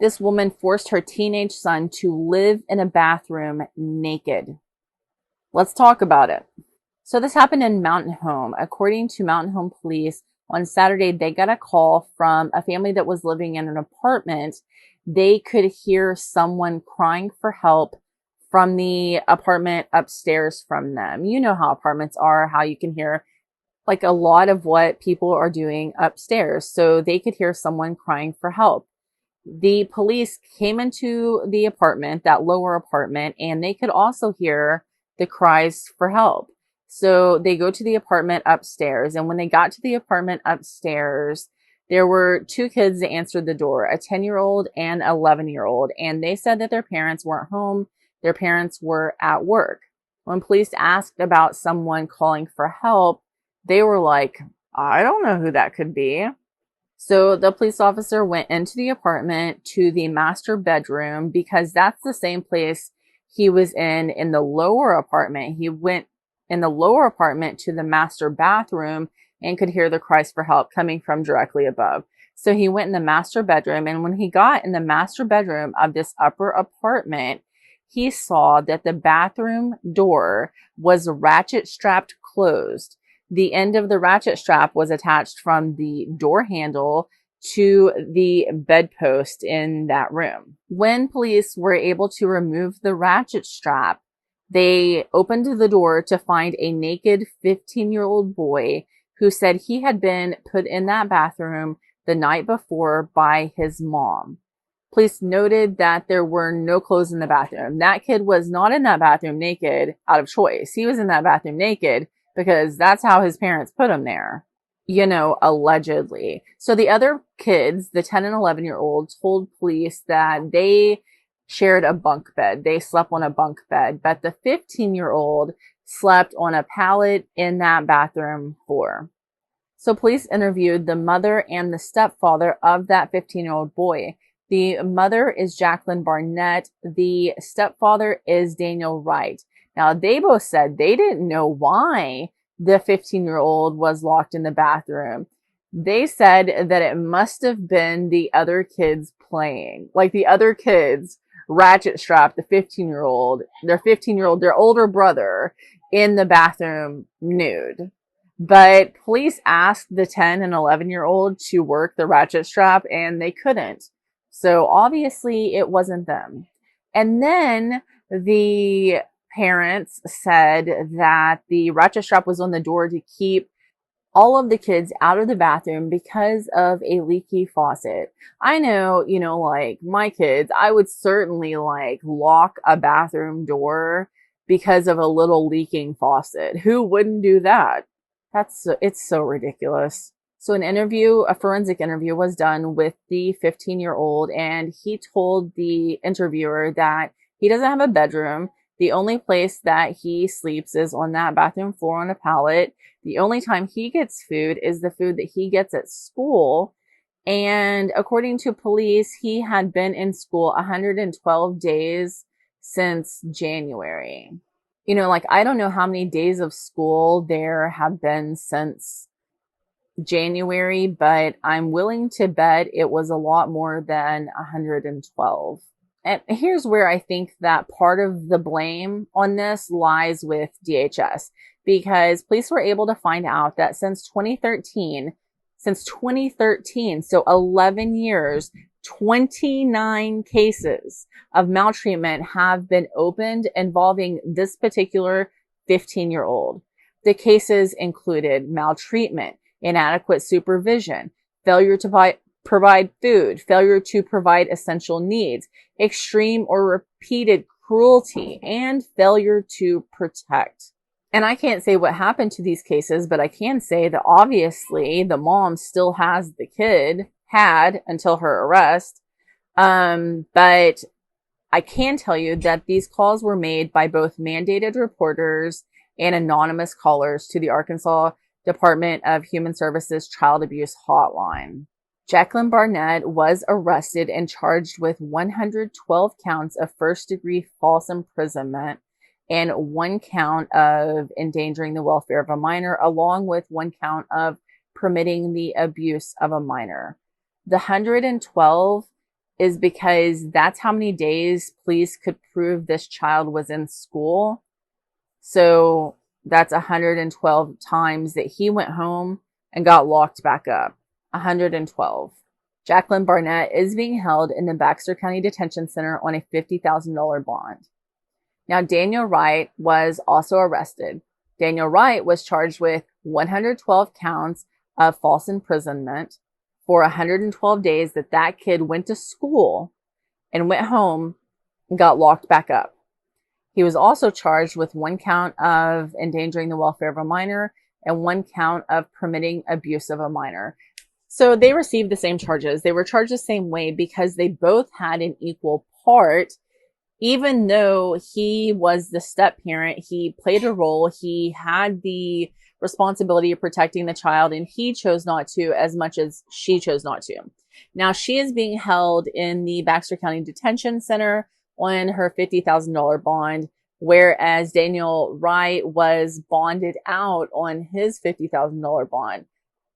This woman forced her teenage son to live in a bathroom naked. Let's talk about it. So this happened in Mountain Home. According to Mountain Home police, on Saturday, they got a call from a family that was living in an apartment. They could hear someone crying for help from the apartment upstairs from them. You know how apartments are, how you can hear like a lot of what people are doing upstairs. So they could hear someone crying for help. The police came into the apartment, that lower apartment, and they could also hear the cries for help. So they go to the apartment upstairs. And when they got to the apartment upstairs, there were two kids that answered the door, a 10-year-old and an 11-year-old. And they said that their parents weren't home. Their parents were at work. When police asked about someone calling for help, they were like, I don't know who that could be. So the police officer went into the apartment to the master bedroom because that's the same place he was in the lower apartment. He went in the lower apartment to the master bathroom and could hear the cries for help coming from directly above. So he went in the master bedroom, and when he got in the master bedroom of this upper apartment, he saw that the bathroom door was ratchet strapped closed. The end of the ratchet strap was attached from the door handle to the bedpost in that room. When police were able to remove the ratchet strap, they opened the door to find a naked 15-year-old boy who said he had been put in that bathroom the night before by his mom. Police noted that there were no clothes in the bathroom. That kid was not in that bathroom naked out of choice. He was in that bathroom naked because that's how his parents put him there, allegedly. So the other kids, the 10 and 11-year-olds, told police that they shared a bunk bed. They slept on a bunk bed, but the 15-year-old slept on a pallet in that bathroom floor. So police interviewed the mother and the stepfather of that 15-year-old boy. The mother is Jacqueline Barnett. The stepfather is Daniel Wright. Now, they both said they didn't know why the 15-year-old was locked in the bathroom. They said that it must have been the other kids playing. Like the other kids ratchet strapped the 15-year-old, their older brother, in the bathroom nude. But police asked the 10 and 11-year-old to work the ratchet strap, and they couldn't. So obviously it wasn't them. And then the parents said that the ratchet strap was on the door to keep all of the kids out of the bathroom because of a leaky faucet. I know, like my kids, I would certainly like lock a bathroom door because of a little leaking faucet. Who wouldn't do that? It's so ridiculous. So a forensic interview was done with the 15-year-old, and he told the interviewer that he doesn't have a bedroom. The only place that he sleeps is on that bathroom floor on a pallet. The only time he gets food is the food that he gets at school. And according to police, he had been in school 112 days since January. I don't know how many days of school there have been since January, but I'm willing to bet it was a lot more than 112. And here's where I think that part of the blame on this lies with DHS, because police were able to find out that since 2013, so 11 years, 29 cases of maltreatment have been opened involving this particular 15-year-old. The cases included maltreatment, inadequate supervision, failure to provide food, failure to provide essential needs, extreme or repeated cruelty, and failure to protect. And I can't say what happened to these cases, but I can say that obviously the mom still has the kid, had until her arrest. But I can tell you that these calls were made by both mandated reporters and anonymous callers to the Arkansas Department of Human Services Child Abuse Hotline. Jacqueline Barnett was arrested and charged with 112 counts of first-degree false imprisonment and one count of endangering the welfare of a minor, along with one count of permitting the abuse of a minor. The 112 is because that's how many days police could prove this child was in school. So that's 112 times that he went home and got locked back up. 112. Jacqueline Barnett is being held in the Baxter County Detention Center on a $50,000 bond. Now, Daniel Wright was also arrested. Daniel Wright was charged with 112 counts of false imprisonment for 112 days that kid went to school and went home and got locked back up. He was also charged with 1 count of endangering the welfare of a minor and 1 count of permitting abuse of a minor. So they received the same charges. They were charged the same way because they both had an equal part. Even though he was the step parent, he played a role. He had the responsibility of protecting the child, and he chose not to as much as she chose not to. Now, she is being held in the Baxter County Detention Center on her $50,000 bond, whereas Daniel Wright was bonded out on his $50,000 bond.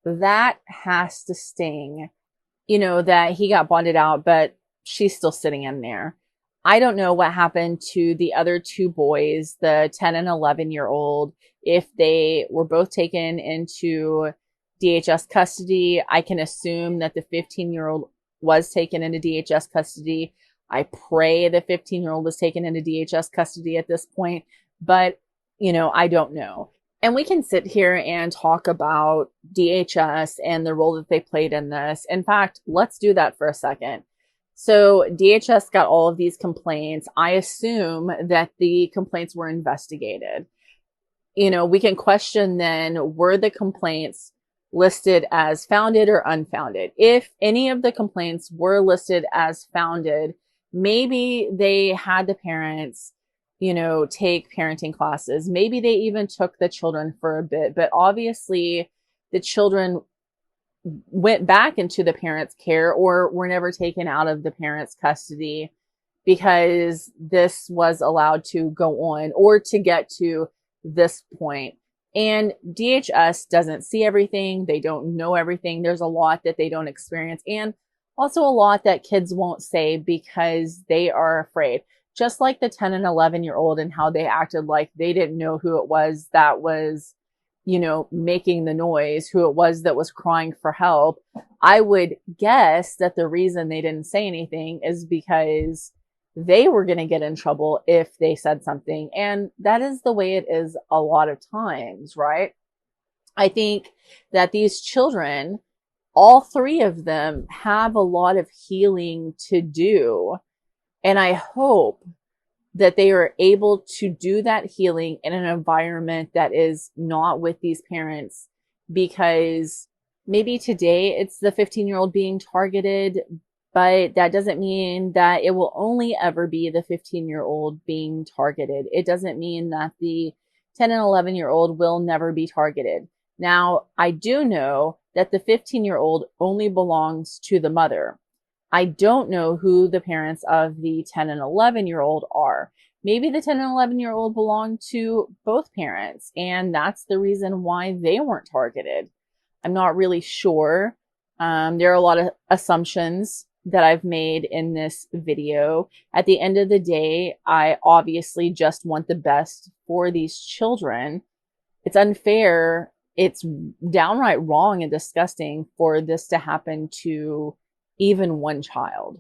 That has to sting, that he got bonded out, but she's still sitting in there. I don't know what happened to the other 2 boys, the 10 and 11-year-old, if they were both taken into DHS custody. I can assume that the 15-year-old was taken into DHS custody. I pray the 15-year-old was taken into DHS custody at this point, but, I don't know. And we can sit here and talk about DHS and the role that they played in this. In fact, let's do that for a second. So DHS got all of these complaints. I assume that the complaints were investigated. We can question then, were the complaints listed as founded or unfounded? If any of the complaints were listed as founded, maybe they had the parents, take parenting classes. Maybe they even took the children for a bit, but obviously the children went back into the parents' care or were never taken out of the parents' custody because this was allowed to go on or to get to this point. And DHS doesn't see everything. They don't know everything. There's a lot that they don't experience, and also a lot that kids won't say because they are afraid. Just like the 10 and 11-year-old and how they acted like they didn't know who it was that was making the noise, who it was that was crying for help. I would guess that the reason they didn't say anything is because they were going to get in trouble if they said something. And that is the way it is a lot of times, right? I think that these children, all 3 of them, have a lot of healing to do. And I hope that they are able to do that healing in an environment that is not with these parents, because maybe today it's the 15-year-old being targeted, but that doesn't mean that it will only ever be the 15-year-old being targeted. It doesn't mean that the 10 and 11-year-old will never be targeted. Now, I do know that the 15-year-old only belongs to the mother. I don't know who the parents of the 10 and 11-year-old are. Maybe the 10 and 11-year-old belong to both parents, and that's the reason why they weren't targeted. I'm not really sure. There are a lot of assumptions that I've made in this video. At the end of the day, I obviously just want the best for these children. It's unfair. It's downright wrong and disgusting for this to happen to even one child.